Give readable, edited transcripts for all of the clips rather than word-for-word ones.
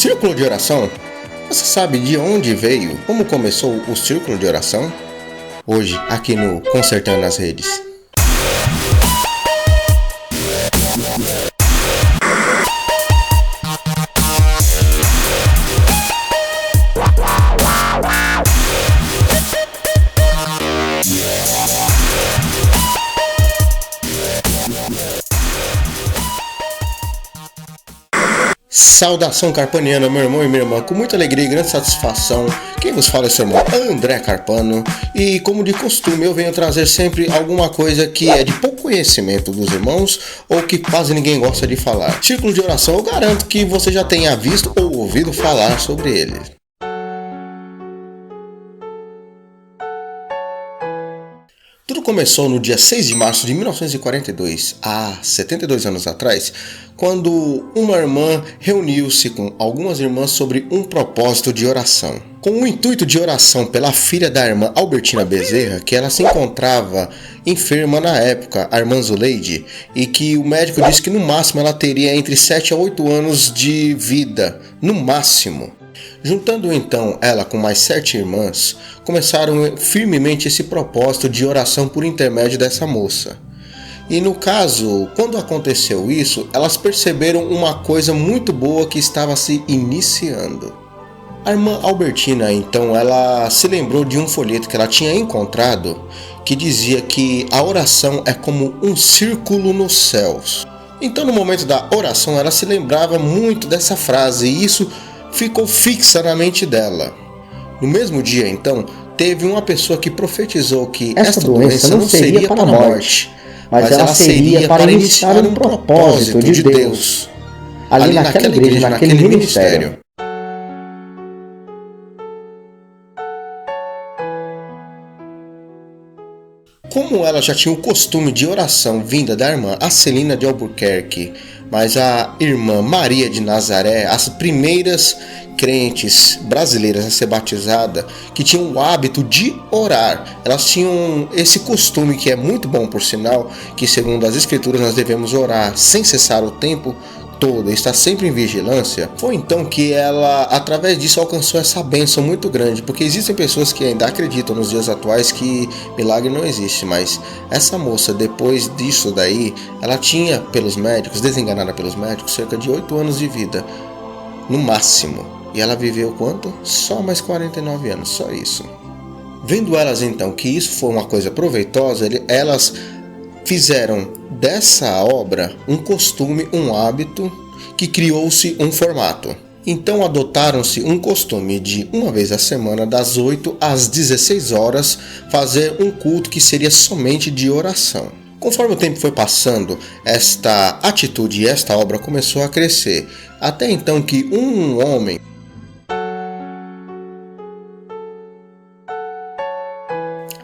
Círculo de oração? Você sabe de onde veio? Como começou o círculo de oração? Hoje, aqui no Consertando as Redes. Saudação carpaniana, meu irmão e minha irmã, com muita alegria e grande satisfação. Quem vos fala é seu irmão André Carpano. E como de costume, eu venho trazer sempre alguma coisa que é de pouco conhecimento dos irmãos ou que quase ninguém gosta de falar. Círculo de oração, eu garanto que você já tenha visto ou ouvido falar sobre ele. Tudo começou no dia 6 de março de 1942, há 72 anos atrás, quando uma irmã reuniu-se com algumas irmãs sobre um propósito de oração. Com o intuito de oração pela filha da irmã Albertina Bezerra, que ela se encontrava enferma na época, a irmã Zuleide, e que o médico disse que no máximo ela teria entre 7 a 8 anos de vida, no máximo. Juntando então ela com mais 7 irmãs, começaram firmemente esse propósito de oração por intermédio dessa moça. E no caso, quando aconteceu isso, elas perceberam uma coisa muito boa que estava se iniciando. A irmã Albertina então, ela se lembrou de um folheto que ela tinha encontrado que dizia que a oração é como um círculo nos céus. Então no momento da oração ela se lembrava muito dessa frase e isso ficou fixa na mente dela. No mesmo dia, então, teve uma pessoa que profetizou que esta doença não seria para a morte, mas ela seria para iniciar um propósito de Deus, ali naquela igreja, naquele ministério. Como ela já tinha o costume de oração vinda da irmã Acelina de Albuquerque, mas a irmã Maria de Nazaré, as primeiras crentes brasileiras a ser batizada, que tinham o hábito de orar, elas tinham esse costume que é muito bom por sinal, que segundo as escrituras nós devemos orar sem cessar o tempo todo, está sempre em vigilância. Foi então que ela, através disso, alcançou essa bênção muito grande, porque existem pessoas que ainda acreditam nos dias atuais que milagre não existe, mas essa moça, depois disso daí, ela tinha pelos médicos, desenganada pelos médicos, cerca de 8 anos de vida, no máximo, e ela viveu quanto? Só mais 49 anos, só isso. Vendo elas então que isso foi uma coisa proveitosa, elas fizeram dessa obra um costume, um hábito, que criou-se um formato. Então adotaram-se um costume de uma vez a semana, das 8 às 16 horas, fazer um culto que seria somente de oração. Conforme o tempo foi passando, esta atitude e esta obra começou a crescer, até então que um homem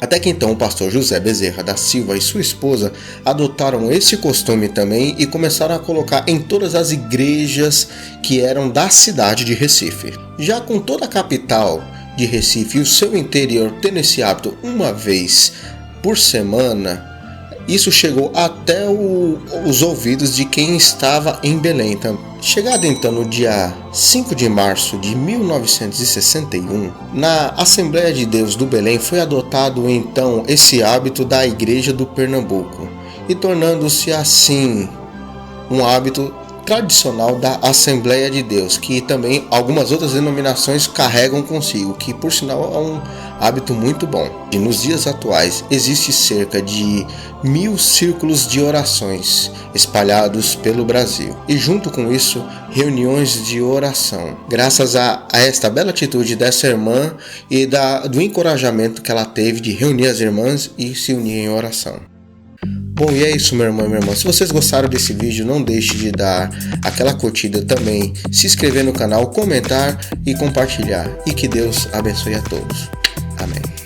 Até que então o pastor José Bezerra da Silva e sua esposa adotaram esse costume também e começaram a colocar em todas as igrejas que eram da cidade de Recife. Já com toda a capital de Recife e o seu interior tendo esse hábito uma vez por semana, isso chegou até os ouvidos de quem estava em Belém também. Chegado então no dia 5 de março de 1961, na Assembleia de Deus do Belém foi adotado então esse hábito da Igreja do Pernambuco e tornando-se assim um hábito tradicional da Assembleia de Deus, que também algumas outras denominações carregam consigo, que por sinal é um hábito muito bom. E nos dias atuais existe cerca de 1000 círculos de orações espalhados pelo Brasil e junto com isso reuniões de oração, graças a esta bela atitude dessa irmã e do encorajamento que ela teve de reunir as irmãs e se unir em oração. Bom, e é isso, meu irmão e minha irmã. Se vocês gostaram desse vídeo, não deixe de dar aquela curtida também, se inscrever no canal, comentar e compartilhar. E que Deus abençoe a todos. Amém.